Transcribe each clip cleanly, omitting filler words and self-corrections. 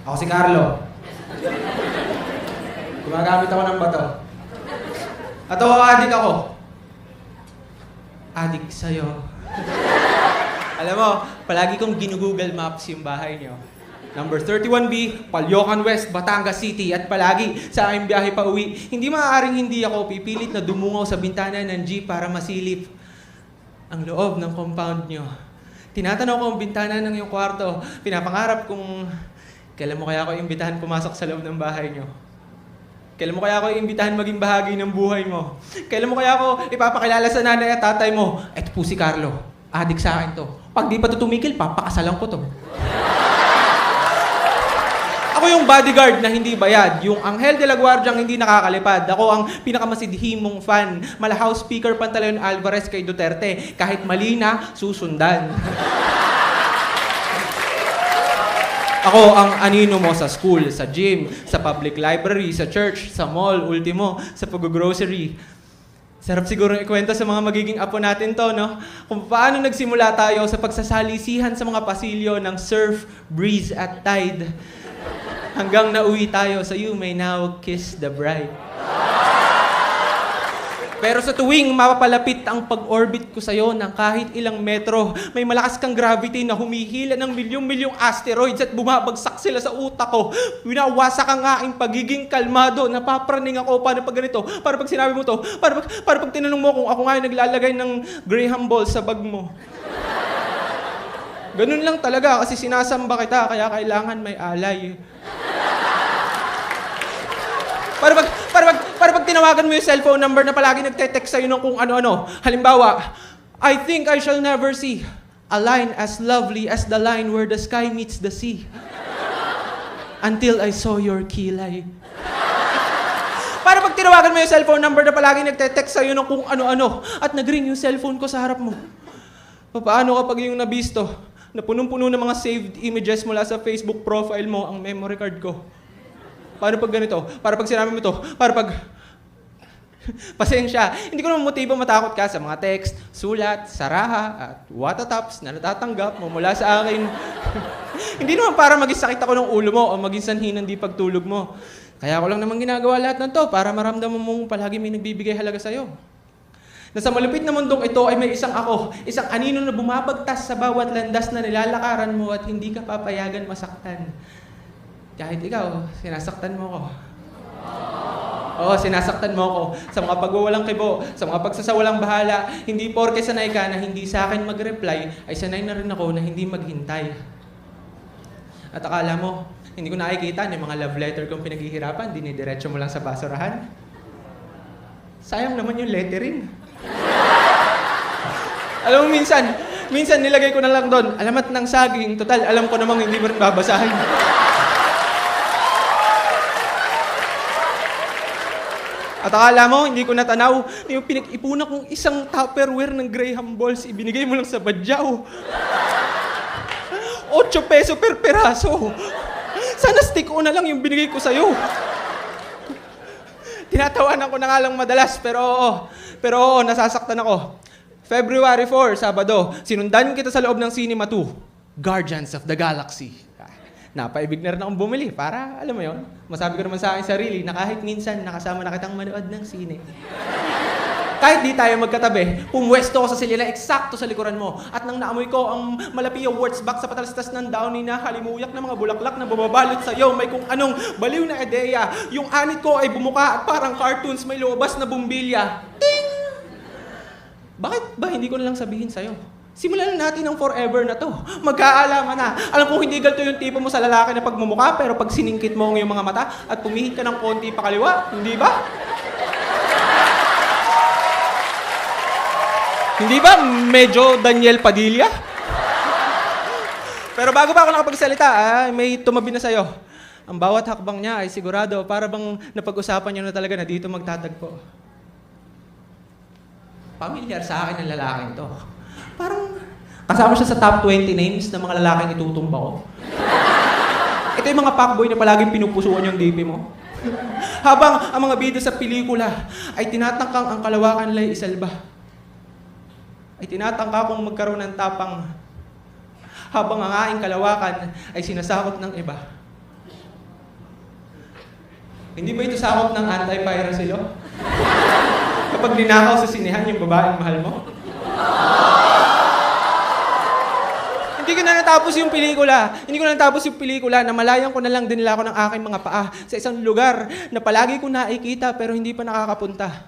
Ako si Carlo. Gumagamit ako ng bato. At adik ako. Adik sa'yo. Alam mo, palagi kong ginugoogle Maps yung bahay niyo. Number 31B, Palyokan West, Batangas City. At palagi sa aking biyahe pa uwi, hindi maaaring hindi ako pipilit na dumungaw sa bintana ng jeep para masilip ang loob ng compound niyo. Tinatanaw ko ang bintana ng iyong kwarto. Pinapangarap kung kailan mo kaya ako imbitahan pumasok sa loob ng bahay niyo. Kailan mo kaya ako iimbitahan maging bahagi ng buhay mo? Kailan mo kaya ako ipapakilala sa nanay at tatay mo? Eto po si Carlo. Adik sa akin to. Pag di pa to tumigil, papakasalan ko to. Ako yung bodyguard na hindi bayad. Yung Anghel de la Guardiang hindi nakakalipad. Ako ang pinakamasidhimong fan. Mala House Speaker Pantaleon Alvarez kay Duterte. Kahit mali na, susundan. Ako ang anino mo sa school, sa gym, sa public library, sa church, sa mall, ultimo, sa pag-grocery. Sarap siguro ikwento sa mga magiging apo natin to, no? Kung paano nagsimula tayo sa pagsasalisihan sa mga pasilyo ng surf, breeze, at tide. Hanggang nauwi tayo sa You May Now Kiss the Bride. Pero sa tuwing mapapalapit ang pag-orbit ko sa'yo ng kahit ilang metro, may malakas kang gravity na humihila ng milyong-milyong asteroids at bumabagsak sila sa utak ko. Winawasak ang aking pagiging kalmado. Napapraning ako paano pag ganito. Para pag sinabi mo to, para pag tinanong mo kung ako nga yung naglalagay ng Graham ball sa bag mo. Ganun lang talaga kasi sinasamba kita kaya kailangan may alay. Para pag tinawagan mo yung cellphone number na palagi nagte-text sa'yo ng kung ano-ano. Halimbawa, I think I shall never see a line as lovely as the line where the sky meets the sea. Until I saw your kilay. Para pag tinawagan mo yung cellphone number na palagi nagte-text sa'yo ng kung ano-ano at nag-ring yung cellphone ko sa harap mo. Paano kapag yung nabisto na punong-puno ng mga saved images mula sa Facebook profile mo ang memory card ko? Paano pag ganito? Para pag sinabi mo to, para pag... Pasensya, hindi ko naman motibo matakot ka sa mga text, sulat, saraha, at watataps na natatanggap mo mula sa akin. Hindi naman para maging sakit ako ng ulo mo o maging sanhi ng di pagtulog mo. Kaya ako lang naman ginagawa lahat ng to para maramdaman mong palagi may nagbibigay halaga sa'yo. Na sa malupit na mundong ito ay may isang ako, isang anino na bumabagtas sa bawat landas na nilalakaran mo at hindi ka papayagan masaktan. Kahit ikaw, sinasaktan mo ko. Oo, sinasaktan mo ko sa mga pagwawalang kibo, sa mga pagsasawalang bahala. Hindi porke sanay ka na hindi sa akin mag-reply, ay sanay na rin ako na hindi maghintay. At akala mo, hindi ko nakikita yung mga love letter kong pinaghihirapan, dinidiretso mo lang sa basurahan. Sayang naman yung lettering. Alam mo, minsan nilagay ko na lang doon, alamat ng saging, total, alam ko namang hindi mo rin babasahin. At akala mo, hindi ko natanaw, yung pinag-ipunan kong isang Tupperware ng Graham balls, ibinigay mo lang sa badyaw. 8 peso per peraso. Sana stick-on na lang yung binigay ko sa'yo. Tinatawanan ko na nga lang madalas, pero oo, nasasaktan ako. February 4, Sabado, sinundan kita sa loob ng Cinema 2, Guardians of the Galaxy. Napaibig na rin akong bumili para, alam mo yon, masabi ko naman sa akin sarili na kahit minsan nakasama na kitang manood ng sine. Kahit di tayo magkatabi, pumwesto ko sa silila eksakto sa likuran mo at nang naamoy ko ang malapi words back sa patalastas ng downy na halimuyak na mga bulaklak na bumabalot sa iyo, may kung anong baliw na ideya. Yung anit ko ay bumuka at parang cartoons may lumabas na bumbilya. Ting! Bakit ba hindi ko na lang sabihin sa'yo? Simulan na natin ang forever na to. Magkaalaman na. Alam ko hindi ganito yung tipo mo sa lalaki na pagmumukha, pero pag siningkit mo ang iyong mga mata at pumihit ka ng konti pakaliwa, hindi ba? Hindi ba medyo Daniel Padilla? Pero bago pa ako nakapagsalita, may tumabi na sa'yo. Ang bawat hakbang niya ay sigurado para bang napag-usapan niyo na talaga na dito magtatagpo. Pamilyar sa akin ang lalaking to. Parang kasama siya sa top 20 names ng mga lalaking itutumba ko. Ito yung mga fuckboy na palaging pinupusuan yung DP mo. Habang ang mga bida sa pelikula ay tinatangkang ang kalawakan lay isalba. Ay tinatangka kong magkaroon ng tapang habang ang aking kalawakan ay sinasakop ng iba. Hindi ba ito sakop ng anti-piracy law? Kapag ninakaw sa sinehan yung babaeng mahal mo? Hindi ko na natapos yung pelikula. Hindi ko na natapos yung pelikula na malayan ko na lang din nila ako ng aking mga paa sa isang lugar na palagi ko nakikita pero hindi pa nakakapunta.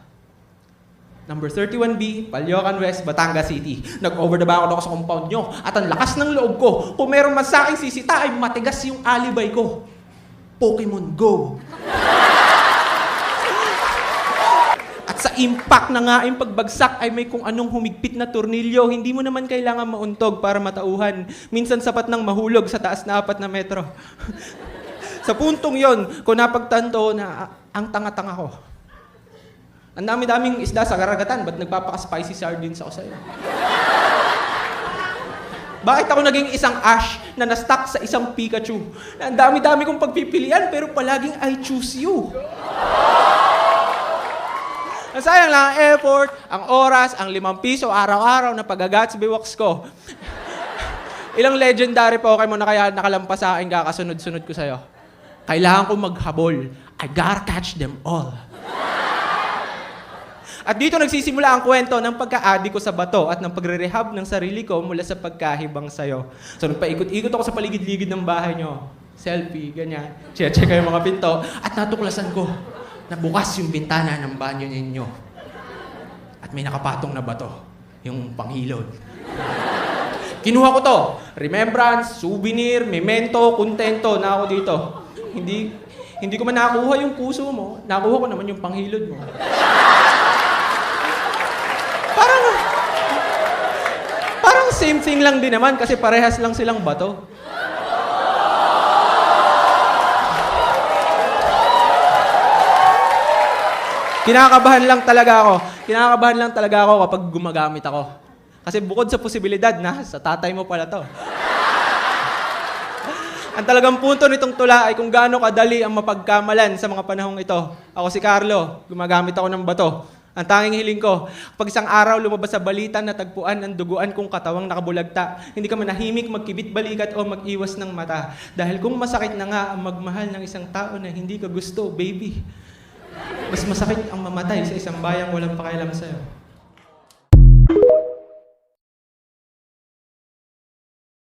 Number 31B, Palyocan West, Batangas City. Nag-over the back ako sa compound nyo at ang lakas ng loob ko. Kung meron man sa aking sisita ay matigas yung alibay ko. Pokemon Go. At sa impact na nga yung pagbagsak ay may kung anong humigpit na tornilyo. Hindi mo naman kailangan mauntog para matauhan. Minsan sapat nang mahulog sa taas na 4 na metro. Sa puntong yon, ko napagtanto na ang tanga-tanga ko. Ang dami-daming isda sa karagatan, ba't nagpapaka-spicy sardines ako sa'yo? Bakit ako naging isang Ash na na-stuck sa isang Pikachu? Na ang dami-dami kong pagpipilian pero palaging I choose you. Nasayang lang ang effort, ang oras, ang 5 piso araw-araw na pag-agats biwaks ko. Ilang legendary Pokemon na kaya nakalampas sa akin kakasunod-sunod ko sa'yo. Kailangan ko maghabol. I gotta catch them all. At dito nagsisimula ang kwento ng pagka-addict ko sa bato at ng pagre-rehab ng sarili ko mula sa pagkahibang sayo. So nagpaikot-ikot ako sa paligid-ligid ng bahay nyo. Selfie, ganyan. Check ko yung mga pinto. At natuklasan ko na bukas yung bintana ng banyo ninyo. At may nakapatong na bato. Yung panghilod. Kinuha ko to. Remembrance, souvenir, memento, kontento na ako dito. Hindi ko man nakuha yung puso mo. Nakuha ko naman yung panghilod mo. Parang same thing lang din naman kasi parehas lang silang bato. Kinakabahan lang talaga ako kapag gumagamit ako. Kasi bukod sa posibilidad na sa tatay mo pala to. Ang talagang punto nitong tula ay kung gaano kadali ang mapagkamalan sa mga panahong ito. Ako si Carlo, gumagamit ako ng bato. Ang tanging hiling ko, pag isang araw lumabas sa balita na tagpuan ang duguan kong katawang nakabulagta, hindi ka manahimik magkibit balikat o mag-iwas ng mata. Dahil kung masakit na nga ang magmahal ng isang tao na hindi ka gusto, baby, mas masakit ang mamatay sa isang bayang walang pakialam sa'yo.